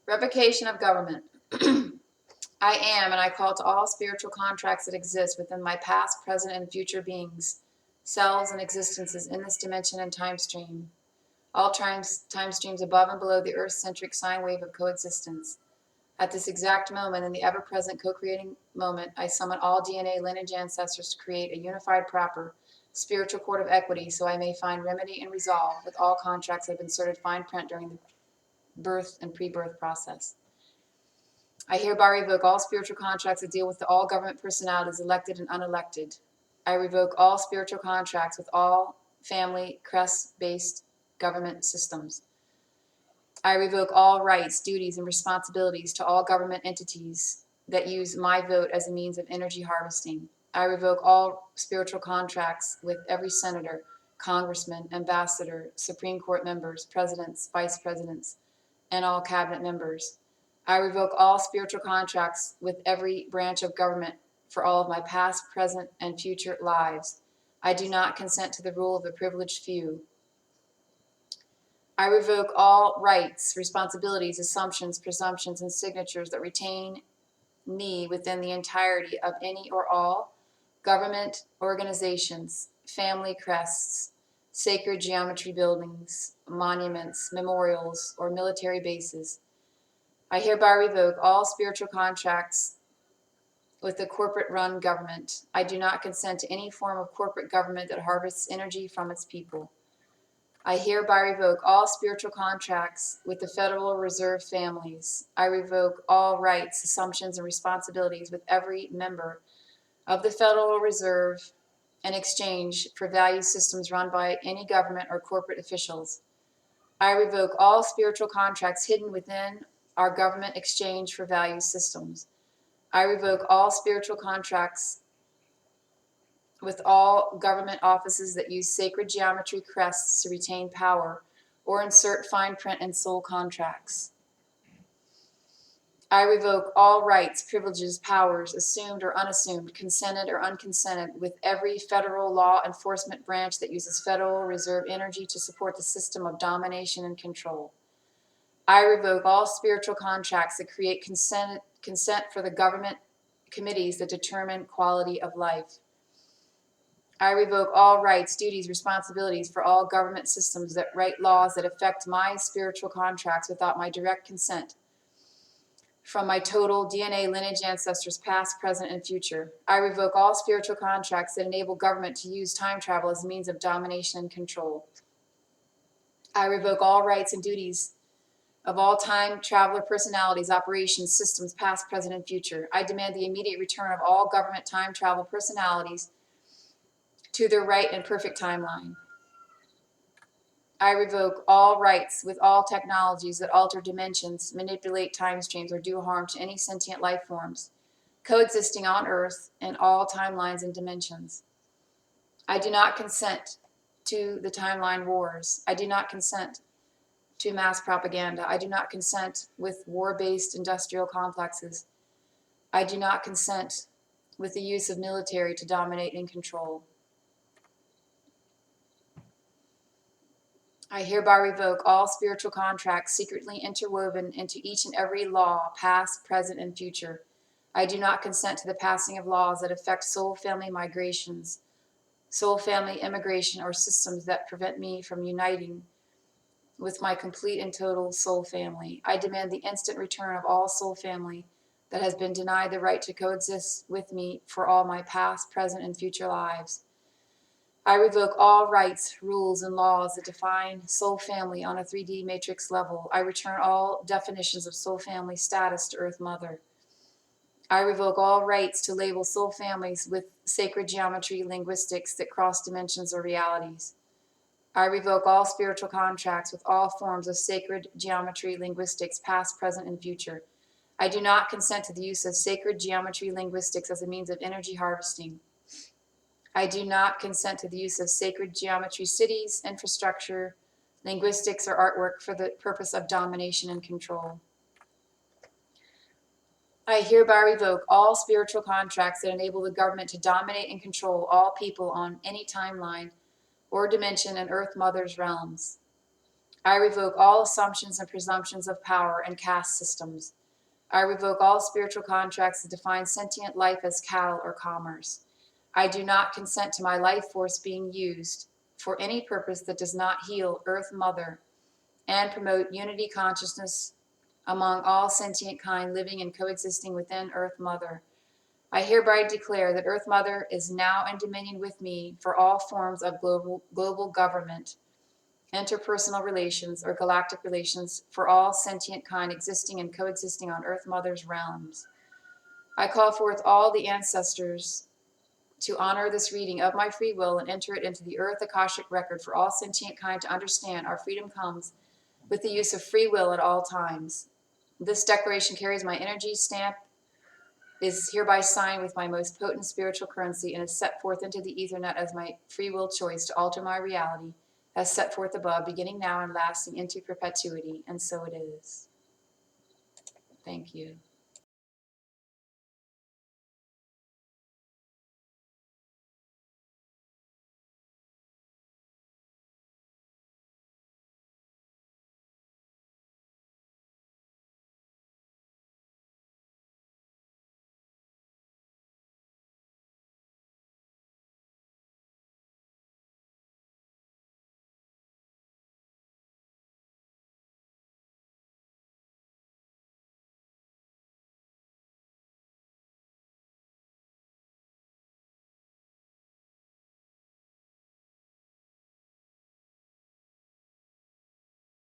Revocation of government. I am, and I call to all spiritual contracts that exist within my past, present, and future beings, selves, and existences in this dimension and time stream. All time streams above and below the Earth-centric sine wave of coexistence. At this exact moment, in the ever-present co-creating moment, I summon all DNA lineage ancestors to create a unified, proper, spiritual court of equity so I may find remedy and resolve with all contracts that have inserted fine print during the birth and pre-birth process. I hereby revoke all spiritual contracts that deal with all government personalities, elected and unelected. I revoke all spiritual contracts with all family, crest-based government systems. I revoke all rights, duties, and responsibilities to all government entities that use my vote as a means of energy harvesting. I revoke all spiritual contracts with every senator, congressman, ambassador, Supreme Court members, presidents, vice presidents, and all cabinet members. I revoke all spiritual contracts with every branch of government for all of my past, present, and future lives. I do not consent to the rule of the privileged few. I revoke all rights, responsibilities, assumptions, presumptions, and signatures that retain me within the entirety of any or all government organizations, family crests, sacred geometry buildings, monuments, memorials, or military bases. I hereby revoke all spiritual contracts with the corporate-run government. I do not consent to any form of corporate government that harvests energy from its people. I hereby revoke all spiritual contracts with the Federal Reserve families. I revoke all rights, assumptions, and responsibilities with every member of the Federal Reserve in exchange for value systems run by any government or corporate officials. I revoke all spiritual contracts hidden within our government exchange for value systems. I revoke all spiritual contracts with all government offices that use sacred geometry crests to retain power or insert fine print in soul contracts. I revoke all rights, privileges, powers, assumed or unassumed, consented or unconsented, with every federal law enforcement branch that uses Federal Reserve energy to support the system of domination and control. I revoke all spiritual contracts that create consent for the government committees that determine quality of life. I revoke all rights, duties, responsibilities for all government systems that write laws that affect my spiritual contracts without my direct consent from my total DNA lineage ancestors past, present, and future. I revoke all spiritual contracts that enable government to use time travel as a means of domination and control. I revoke all rights and duties of all time traveler personalities, operations, systems, past, present, and future. I demand the immediate return of all government time travel personalities to their right and perfect timeline. I revoke all rights with all technologies that alter dimensions, manipulate time streams, or do harm to any sentient life forms coexisting on Earth in all timelines and dimensions. I do not consent to the timeline wars. I do not consent to mass propaganda. I do not consent with war-based industrial complexes. I do not consent with the use of military to dominate and control. I hereby revoke all spiritual contracts secretly interwoven into each and every law, past, present, and future. I do not consent to the passing of laws that affect soul family migrations, soul family immigration, or systems that prevent me from uniting with my complete and total soul family. I demand the instant return of all soul family that has been denied the right to coexist with me for all my past, present, and future lives. I revoke all rights, rules, and laws that define soul family on a 3D matrix level. I return all definitions of soul family status to Earth Mother. I revoke all rights to label soul families with sacred geometry linguistics that cross dimensions or realities. I revoke all spiritual contracts with all forms of sacred geometry linguistics, past, present, and future. I do not consent to the use of sacred geometry linguistics as a means of energy harvesting. I do not consent to the use of sacred geometry cities, infrastructure, linguistics, or artwork for the purpose of domination and control. I hereby revoke all spiritual contracts that enable the government to dominate and control all people on any timeline or dimension in Earth Mother's realms. I revoke all assumptions and presumptions of power and caste systems. I revoke all spiritual contracts that define sentient life as cattle or commerce. I do not consent to my life force being used for any purpose that does not heal Earth Mother and promote unity consciousness among all sentient kind living and coexisting within Earth Mother. I hereby declare that Earth Mother is now in dominion with me for all forms of global government, interpersonal relations, or galactic relations for all sentient kind existing and coexisting on Earth Mother's realms. I call forth all the ancestors to honor this reading of my free will and enter it into the Earth Akashic record for all sentient kind to understand our freedom comes with the use of free will at all times. This declaration carries my energy stamp, is hereby signed with my most potent spiritual currency, and is set forth into the Ethernet as my free will choice to alter my reality, as set forth above, beginning now and lasting into perpetuity. And so it is. Thank you.